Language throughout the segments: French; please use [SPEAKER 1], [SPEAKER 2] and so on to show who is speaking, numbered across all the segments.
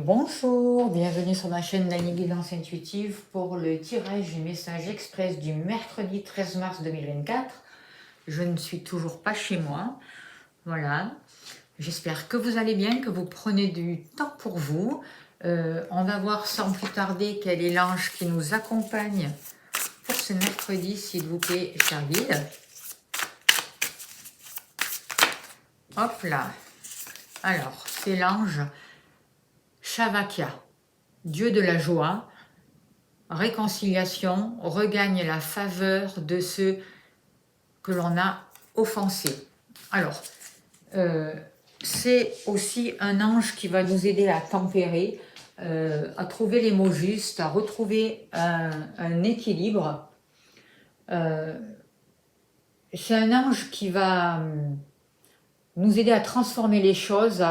[SPEAKER 1] Bonjour, bienvenue sur ma chaîne Dany Guidance Intuitive pour le tirage du message express du mercredi 13 mars 2024. Je ne suis toujours pas chez moi. Voilà. J'espère que vous allez bien, que vous prenez du temps pour vous. On va voir sans plus tarder quel est l'ange qui nous accompagne pour ce mercredi, s'il vous plaît, cher guide. Hop là. Alors, c'est l'ange Shavakya, dieu de la joie, réconciliation, regagne la faveur de ceux que l'on a offensés. Alors, c'est aussi un ange qui va nous aider à tempérer, à trouver les mots justes, à retrouver un équilibre. C'est un ange qui va nous aider à transformer les choses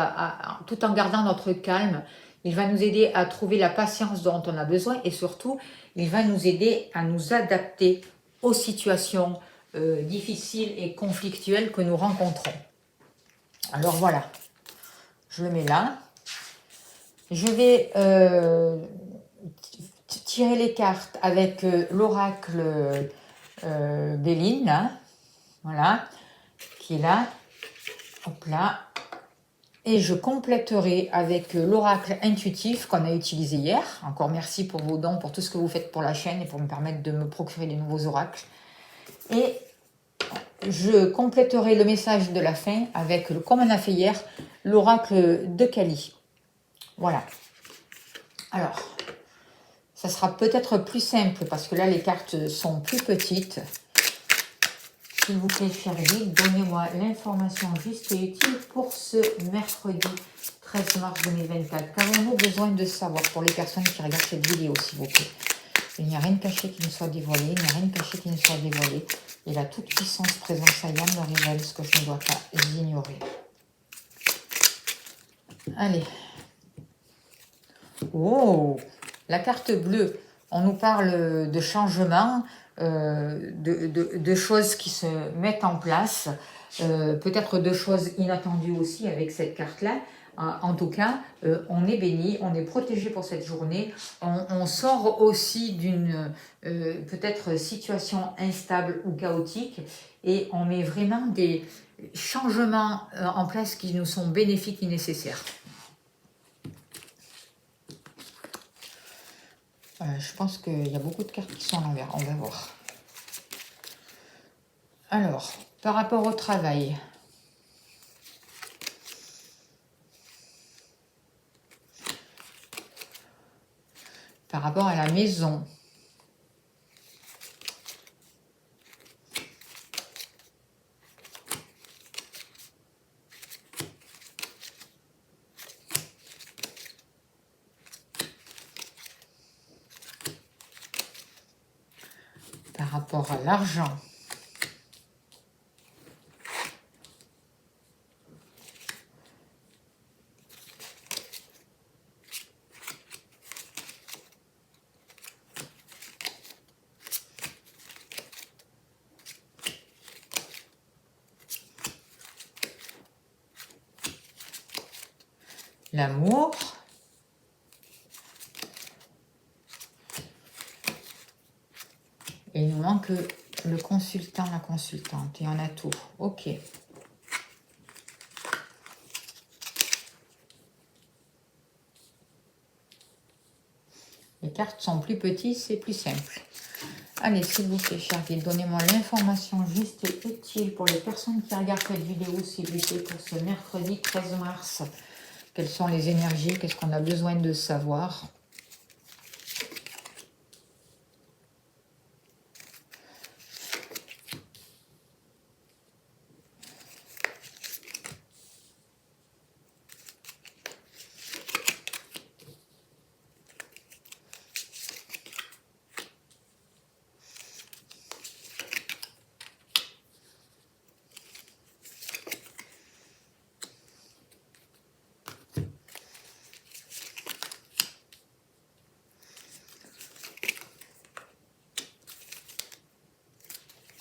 [SPEAKER 1] tout en gardant notre calme. Il va nous aider à trouver la patience dont on a besoin et surtout, il va nous aider à nous adapter aux situations difficiles et conflictuelles que nous rencontrons. Alors voilà, je le mets là. Je vais tirer les cartes avec l'oracle Béline, hein, voilà, qui est là. Hop là. Et je compléterai avec l'oracle intuitif qu'on a utilisé hier. Encore merci pour vos dons, pour tout ce que vous faites pour la chaîne et pour me permettre de me procurer des nouveaux oracles. Et je compléterai le message de la fin avec, comme on a fait hier, l'oracle de Kali. Voilà. Alors, ça sera peut-être plus simple parce que là, les cartes sont plus petites. S'il vous plaît, cher guide, donnez-moi l'information juste et utile pour ce mercredi 13 mars 2024. Qu'avons-nous besoin de savoir pour les personnes qui regardent cette vidéo, s'il vous plaît? Il n'y a rien de caché qui ne soit dévoilé, il n'y a rien de caché qui ne soit dévoilé. Et la toute-puissance présence Ayam me révèle ce que je ne dois pas ignorer. Allez. Oh, la carte bleue. On nous parle de changement, de choses qui se mettent en place, peut-être de choses inattendues aussi avec cette carte-là. En tout cas, on est béni, on est protégé pour cette journée. On sort aussi d'une peut-être situation instable ou chaotique et on met vraiment des changements en place qui nous sont bénéfiques et nécessaires. Je pense qu'il y a beaucoup de cartes qui sont à l'envers. On va voir. Alors, par rapport au travail. Par rapport à la maison. Par rapport à l'argent. L'amour. Et il nous manque le consultant, la consultante. Et on a tout. Ok. Les cartes sont plus petites, c'est plus simple. Allez, s'il vous plaît, cher guide, donnez-moi l'information juste et utile pour les personnes qui regardent cette vidéo, s'il vous plaît, pour ce mercredi 13 mars. Quelles sont les énergies? Qu'est-ce qu'on a besoin de savoir?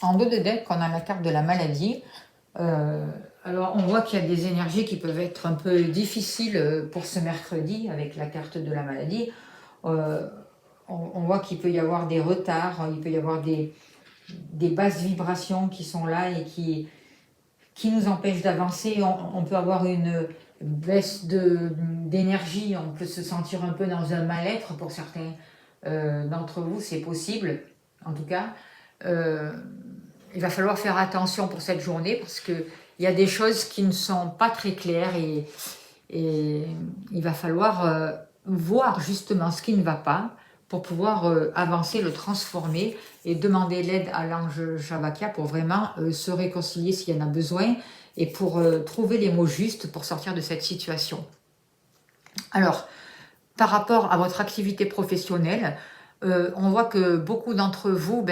[SPEAKER 1] En dos de deck, on a la carte de la maladie. Alors, on voit qu'il y a des énergies qui peuvent être un peu difficiles pour ce mercredi avec la carte de la maladie. Euh, on voit qu'il peut y avoir des retards, il peut y avoir des basses vibrations qui sont là et qui nous empêchent d'avancer. On peut avoir une baisse d'énergie, on peut se sentir un peu dans un mal-être pour certains d'entre vous, c'est possible en tout cas. Il va falloir faire attention pour cette journée parce qu'il y a des choses qui ne sont pas très claires et il va falloir voir justement ce qui ne va pas pour pouvoir avancer, le transformer et demander l'aide à l'ange Javakia pour vraiment se réconcilier s'il y en a besoin et pour trouver les mots justes pour sortir de cette situation. Alors, par rapport à votre activité professionnelle, on voit que beaucoup d'entre vous,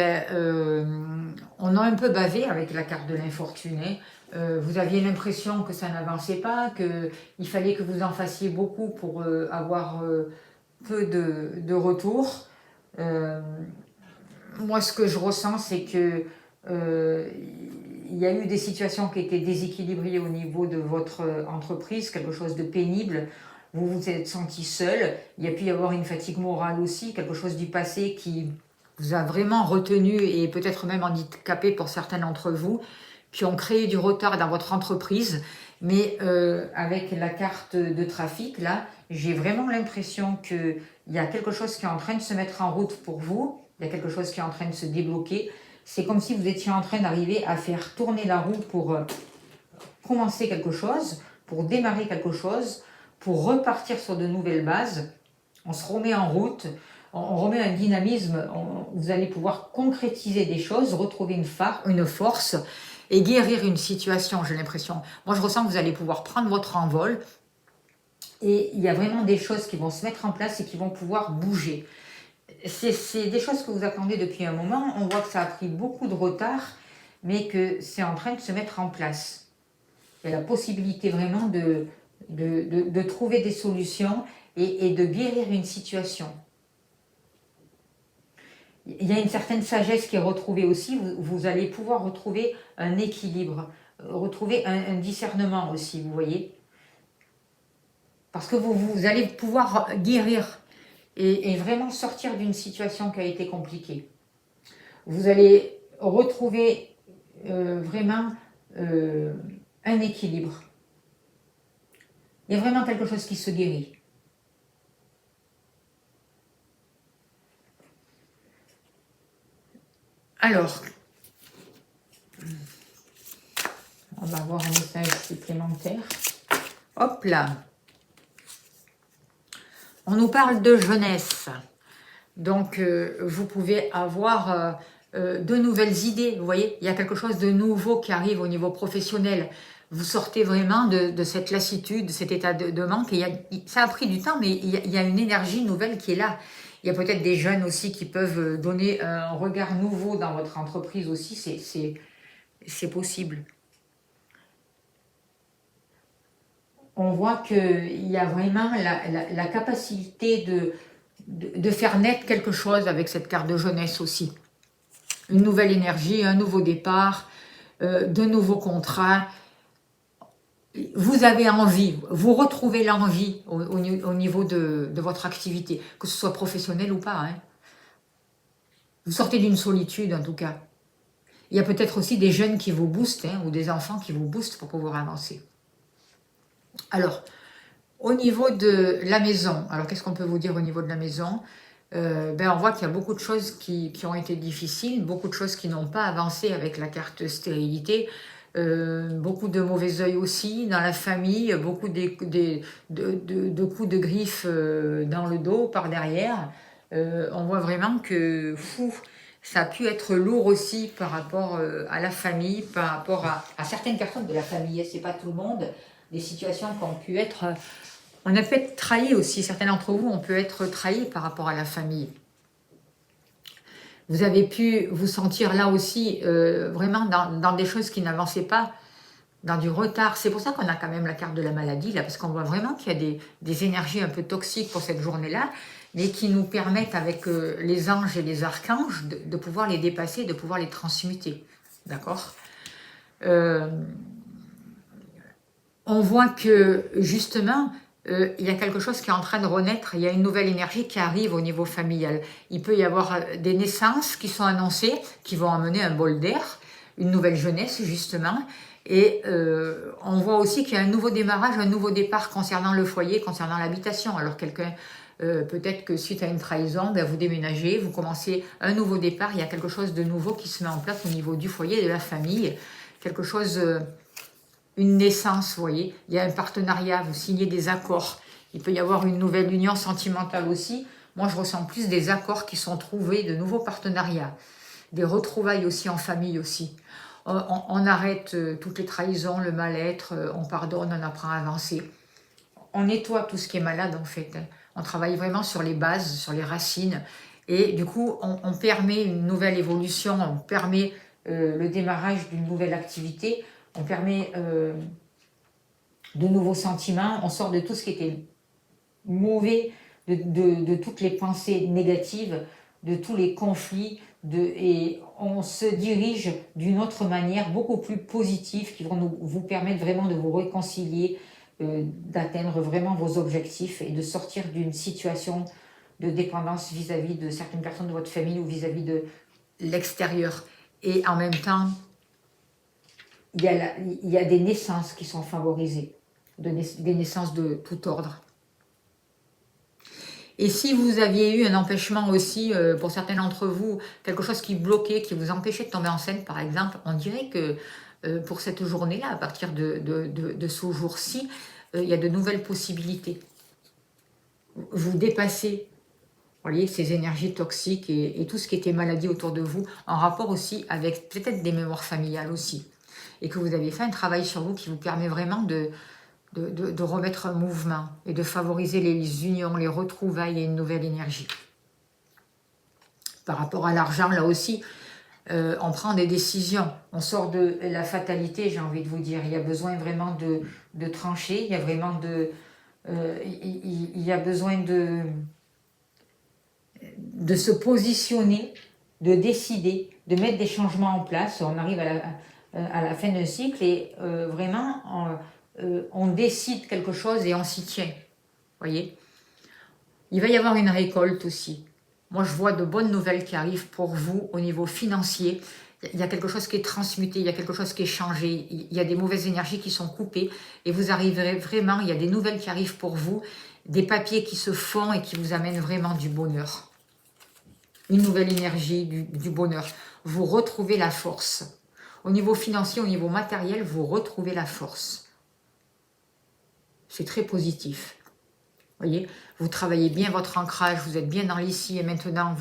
[SPEAKER 1] on a un peu bavé avec la carte de l'infortuné. Vous aviez l'impression que ça n'avançait pas, qu'il fallait que vous en fassiez beaucoup pour avoir peu de retour. Moi, ce que je ressens, c'est que il y a eu des situations qui étaient déséquilibrées au niveau de votre entreprise, quelque chose de pénible. Vous vous êtes senti seul. Il y a pu y avoir une fatigue morale aussi, quelque chose du passé qui vous a vraiment retenu et peut-être même handicapé pour certains d'entre vous, qui ont créé du retard dans votre entreprise. Mais avec la carte de trafic, là, j'ai vraiment l'impression qu'il y a quelque chose qui est en train de se mettre en route pour vous. Il y a quelque chose qui est en train de se débloquer. C'est comme si vous étiez en train d'arriver à faire tourner la roue pour commencer quelque chose, pour démarrer quelque chose, pour repartir sur de nouvelles bases. On se remet en route, on remet un dynamisme, vous allez pouvoir concrétiser des choses, retrouver une force et guérir une situation, j'ai l'impression. Moi, je ressens que vous allez pouvoir prendre votre envol et il y a vraiment des choses qui vont se mettre en place et qui vont pouvoir bouger. C'est des choses que vous attendez depuis un moment. On voit que ça a pris beaucoup de retard, mais que c'est en train de se mettre en place. Il y a la possibilité vraiment de trouver des solutions et de guérir une situation. Il y a une certaine sagesse qui est retrouvée aussi. Vous allez pouvoir retrouver un équilibre, retrouver un discernement aussi, vous voyez. Parce que vous allez pouvoir guérir et vraiment sortir d'une situation qui a été compliquée. Vous allez retrouver vraiment un équilibre. Il y a vraiment quelque chose qui se guérit. Alors, on va voir un message supplémentaire. Hop là. On nous parle de jeunesse. Donc, vous pouvez avoir de nouvelles idées. Vous voyez, il y a quelque chose de nouveau qui arrive au niveau professionnel. Vous sortez vraiment de cette lassitude, de cet état de manque. Et ça a pris du temps, mais il y a une énergie nouvelle qui est là. Il y a peut-être des jeunes aussi qui peuvent donner un regard nouveau dans votre entreprise aussi. C'est possible. On voit qu'il y a vraiment la capacité de faire naître quelque chose avec cette carte de jeunesse aussi. Une nouvelle énergie, un nouveau départ, de nouveaux contrats. Vous avez envie, vous retrouvez l'envie au niveau de votre activité, que ce soit professionnel ou pas. Hein. Vous sortez d'une solitude en tout cas. Il y a peut-être aussi des jeunes qui vous boostent, hein, ou des enfants qui vous boostent pour pouvoir avancer. Alors, au niveau de la maison, alors qu'est-ce qu'on peut vous dire au niveau de la maison? On voit qu'il y a beaucoup de choses qui ont été difficiles, beaucoup de choses qui n'ont pas avancé avec la carte stérilité, beaucoup de mauvais œil aussi dans la famille, beaucoup de coups de griffe dans le dos, par derrière. On voit vraiment que ça a pu être lourd aussi par rapport à la famille, par rapport à certaines personnes de la famille, c'est pas tout le monde, des situations qui ont pu être... On a pu être trahi aussi, certains d'entre vous ont pu être trahis par rapport à la famille. Vous avez pu vous sentir là aussi vraiment dans des choses qui n'avançaient pas, dans du retard. C'est pour ça qu'on a quand même la carte de la maladie, là, parce qu'on voit vraiment qu'il y a des énergies un peu toxiques pour cette journée-là, mais qui nous permettent avec les anges et les archanges de pouvoir les dépasser, de pouvoir les transmuter. D'accord ? on voit que justement, il y a quelque chose qui est en train de renaître, il y a une nouvelle énergie qui arrive au niveau familial. Il peut y avoir des naissances qui sont annoncées, qui vont amener un bol d'air, une nouvelle jeunesse justement. Et on voit aussi qu'il y a un nouveau démarrage, un nouveau départ concernant le foyer, concernant l'habitation. Alors quelqu'un, peut-être que suite à une trahison, ben, vous déménagez, vous commencez un nouveau départ, il y a quelque chose de nouveau qui se met en place au niveau du foyer et de la famille. Quelque chose... une naissance, vous voyez, il y a un partenariat, vous signez des accords, il peut y avoir une nouvelle union sentimentale aussi. Moi, je ressens plus des accords qui sont trouvés, de nouveaux partenariats, des retrouvailles aussi en famille aussi. On arrête toutes les trahisons, le mal-être, on pardonne, on apprend à avancer. On nettoie tout ce qui est malade en fait. On travaille vraiment sur les bases, sur les racines. Et du coup, on permet une nouvelle évolution, on permet le démarrage d'une nouvelle activité, on permet de nouveaux sentiments, on sort de tout ce qui était mauvais, de toutes les pensées négatives, de tous les conflits, et on se dirige d'une autre manière, beaucoup plus positive, qui vont vous permettre vraiment de vous réconcilier, d'atteindre vraiment vos objectifs et de sortir d'une situation de dépendance vis-à-vis de certaines personnes de votre famille ou vis-à-vis de l'extérieur. Et en même temps, il y a des naissances qui sont favorisées, des naissances de tout ordre. Et si vous aviez eu un empêchement aussi, pour certains d'entre vous, quelque chose qui bloquait, qui vous empêchait de tomber enceinte par exemple, on dirait que pour cette journée-là, à partir de ce jour-ci, il y a de nouvelles possibilités. Vous dépassez, voyez, ces énergies toxiques et tout ce qui était maladie autour de vous, en rapport aussi avec peut-être des mémoires familiales aussi. Et que vous avez fait un travail sur vous qui vous permet vraiment de remettre un mouvement et de favoriser les unions, les retrouvailles et une nouvelle énergie. Par rapport à l'argent, là aussi, on prend des décisions. On sort de la fatalité, j'ai envie de vous dire. Il y a besoin vraiment de trancher, il y a vraiment il y a besoin de se positionner, de décider, de mettre des changements en place. On arrive à la fin d'un cycle et vraiment, on décide quelque chose et on s'y tient. Voyez, il va y avoir une récolte aussi. Moi, je vois de bonnes nouvelles qui arrivent pour vous au niveau financier. Il y a quelque chose qui est transmuté, il y a quelque chose qui est changé, il y a des mauvaises énergies qui sont coupées et vous arriverez vraiment, il y a des nouvelles qui arrivent pour vous, des papiers qui se font et qui vous amènent vraiment du bonheur. Une nouvelle énergie, du bonheur. Vous retrouvez la force. Au niveau financier, au niveau matériel, vous retrouvez la force. C'est très positif. Voyez, vous travaillez bien votre ancrage, vous êtes bien dans l'ici et maintenant,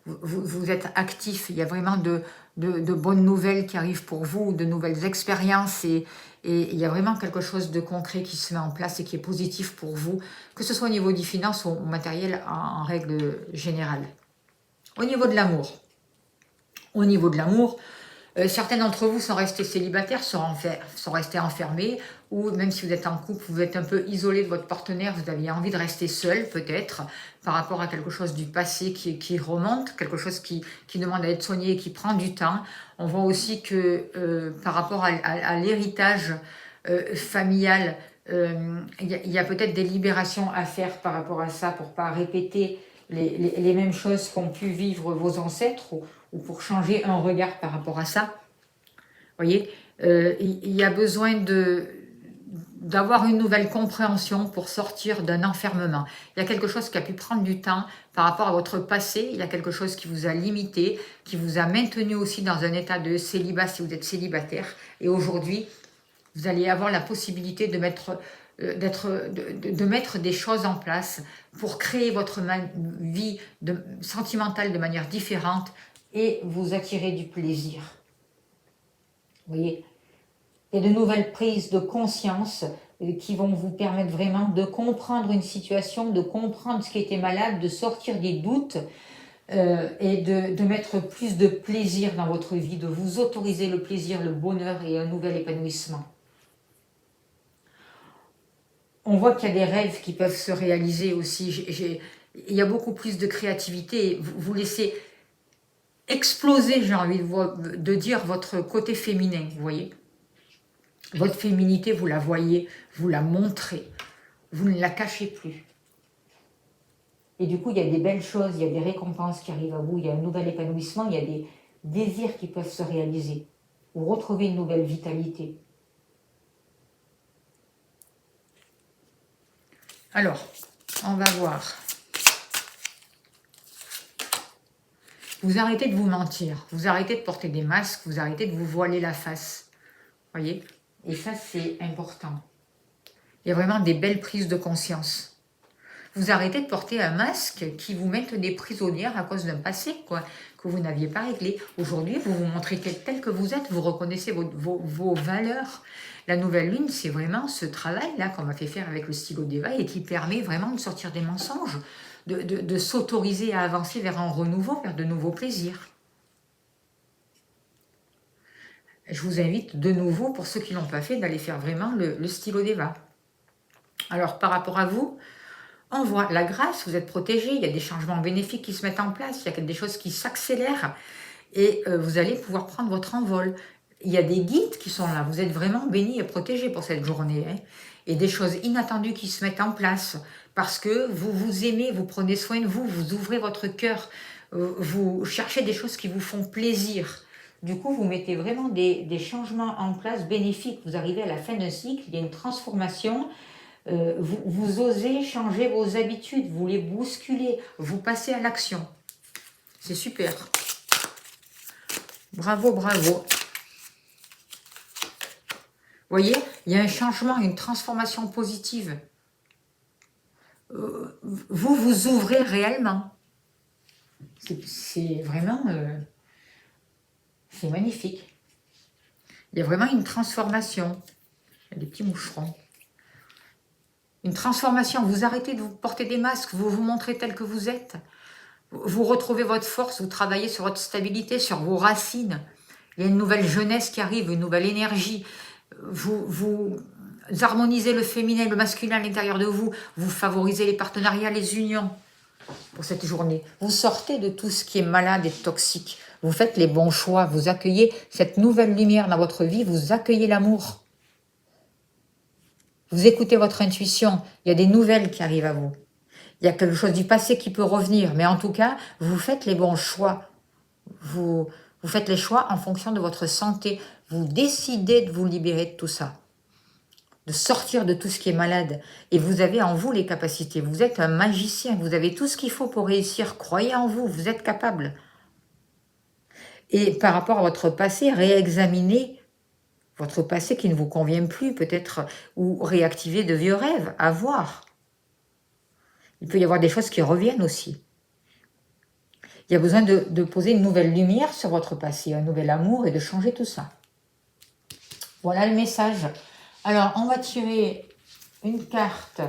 [SPEAKER 1] vous êtes actif. Il y a vraiment de bonnes nouvelles qui arrivent pour vous, de nouvelles expériences et il y a vraiment quelque chose de concret qui se met en place et qui est positif pour vous, que ce soit au niveau des finances ou au matériel en règle générale. Au niveau de l'amour, certains d'entre vous sont restés célibataires, sont restés enfermés, ou même si vous êtes en couple, vous êtes un peu isolé de votre partenaire, vous aviez envie de rester seul peut-être, par rapport à quelque chose du passé qui remonte, quelque chose qui demande à être soigné et qui prend du temps. On voit aussi que par rapport à l'héritage familial, il y a peut-être des libérations à faire par rapport à ça, pour ne pas répéter les mêmes choses qu'ont pu vivre vos ancêtres, ou pour changer un regard par rapport à ça. Vous voyez, il y a besoin d'avoir une nouvelle compréhension pour sortir d'un enfermement. Il y a quelque chose qui a pu prendre du temps par rapport à votre passé, il y a quelque chose qui vous a limité, qui vous a maintenu aussi dans un état de célibat si vous êtes célibataire, et aujourd'hui, vous allez avoir la possibilité de mettre des choses en place pour créer votre vie sentimentale de manière différente et vous attirer du plaisir. Vous voyez, il y a de nouvelles prises de conscience qui vont vous permettre vraiment de comprendre une situation, de comprendre ce qui était malade, de sortir des doutes et de mettre plus de plaisir dans votre vie, de vous autoriser le plaisir, le bonheur et un nouvel épanouissement. On voit qu'il y a des rêves qui peuvent se réaliser aussi. Il y a beaucoup plus de créativité. Vous laissez exploser, j'ai envie de dire, votre côté féminin, vous voyez. Votre féminité, vous la voyez, vous la montrez. Vous ne la cachez plus. Et du coup, il y a des belles choses, il y a des récompenses qui arrivent à vous, il y a un nouvel épanouissement, il y a des désirs qui peuvent se réaliser. Vous retrouvez une nouvelle vitalité. Alors, on va voir. Vous arrêtez de vous mentir, vous arrêtez de porter des masques, vous arrêtez de vous voiler la face. Voyez? Et ça, c'est important. Il y a vraiment des belles prises de conscience. Vous arrêtez de porter un masque qui vous mette des prisonnières à cause d'un passé, quoi, que vous n'aviez pas réglé. Aujourd'hui, vous vous montrez tel que vous êtes, vous reconnaissez vos valeurs. La nouvelle lune, c'est vraiment ce travail-là qu'on m'a fait faire avec le stylo d'éveil et qui permet vraiment de sortir des mensonges, de s'autoriser à avancer vers un renouveau, vers de nouveaux plaisirs. Je vous invite de nouveau, pour ceux qui ne l'ont pas fait, d'aller faire vraiment le stylo d'Eva. Alors, par rapport à vous, on voit la grâce, vous êtes protégé, il y a des changements bénéfiques qui se mettent en place, il y a des choses qui s'accélèrent et vous allez pouvoir prendre votre envol. Il y a des guides qui sont là, vous êtes vraiment bénis et protégés pour cette journée. Hein, et des choses inattendues qui se mettent en place parce que vous vous aimez, vous prenez soin de vous, vous ouvrez votre cœur, vous cherchez des choses qui vous font plaisir. Du coup, vous mettez vraiment des changements en place bénéfiques. Vous arrivez à la fin d'un cycle, il y a une transformation. Vous osez changer vos habitudes, vous les bousculez, vous passez à l'action. C'est super. Bravo, bravo. Vous voyez, il y a un changement, une transformation positive. Vous vous ouvrez réellement. C'est vraiment... c'est magnifique. Il y a vraiment une transformation. Il y a des petits moucherons. Une transformation, vous arrêtez de vous porter des masques, vous vous montrez tel que vous êtes. Vous retrouvez votre force, vous travaillez sur votre stabilité, sur vos racines. Il y a une nouvelle jeunesse qui arrive, une nouvelle énergie. Vous harmonisez le féminin et le masculin à l'intérieur de vous. Vous favorisez les partenariats, les unions pour cette journée. Vous sortez de tout ce qui est malade et toxique. Vous faites les bons choix, vous accueillez cette nouvelle lumière dans votre vie, vous accueillez l'amour. Vous écoutez votre intuition, il y a des nouvelles qui arrivent à vous. Il y a quelque chose du passé qui peut revenir, mais en tout cas, vous faites les bons choix. Vous faites les choix en fonction de votre santé. Vous décidez de vous libérer de tout ça, de sortir de tout ce qui est malade. Et vous avez en vous les capacités. Vous êtes un magicien, vous avez tout ce qu'il faut pour réussir. Croyez en vous, vous êtes capable. Et par rapport à votre passé, réexaminez votre passé qui ne vous convient plus, peut-être, ou réactiver de vieux rêves, à voir. Il peut y avoir des choses qui reviennent aussi. Il y a besoin de poser une nouvelle lumière sur votre passé, un nouvel amour et de changer tout ça. Voilà le message. Alors, on va tirer une carte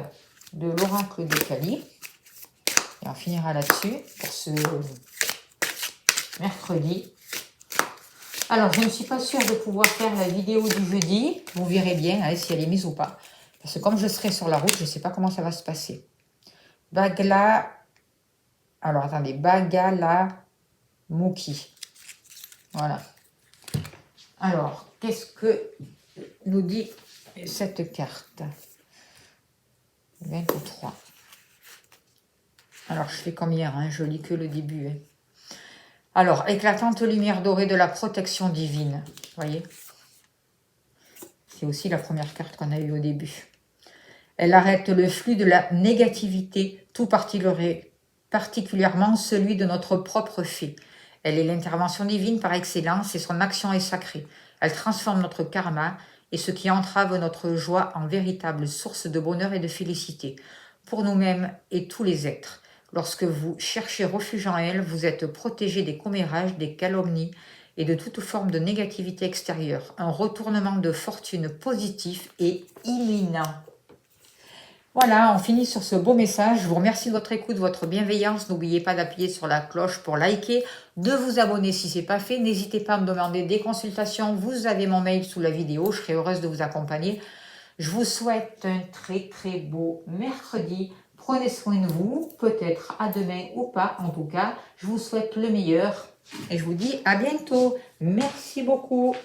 [SPEAKER 1] de l'oracle de Kali. Et on finira là-dessus pour ce mercredi. Alors, je ne suis pas sûre de pouvoir faire la vidéo du jeudi. Vous verrez bien hein, si elle est mise ou pas. Parce que comme je serai sur la route, je ne sais pas comment ça va se passer. Bagla... Alors, attendez. Bagala Muki. Voilà. Alors, qu'est-ce que nous dit cette carte? 23. Alors, je fais comme hier, hein, je lis que le début. Hein. Alors, éclatante lumière dorée de la protection divine. Vous voyez? C'est aussi la première carte qu'on a eue au début. Elle arrête le flux de la négativité, tout particulièrement celui de notre propre fait. Elle est l'intervention divine par excellence et son action est sacrée. Elle transforme notre karma et ce qui entrave notre joie en véritable source de bonheur et de félicité pour nous-mêmes et tous les êtres. Lorsque vous cherchez refuge en elle, vous êtes protégé des commérages, des calomnies et de toute forme de négativité extérieure. Un retournement de fortune positif est imminent. Voilà, on finit sur ce beau message. Je vous remercie de votre écoute, de votre bienveillance. N'oubliez pas d'appuyer sur la cloche pour liker, de vous abonner si ce n'est pas fait. N'hésitez pas à me demander des consultations. Vous avez mon mail sous la vidéo. Je serai heureuse de vous accompagner. Je vous souhaite un très très beau mercredi. Prenez soin de vous, peut-être à demain ou pas. En tout cas, je vous souhaite le meilleur. Et je vous dis à bientôt. Merci beaucoup.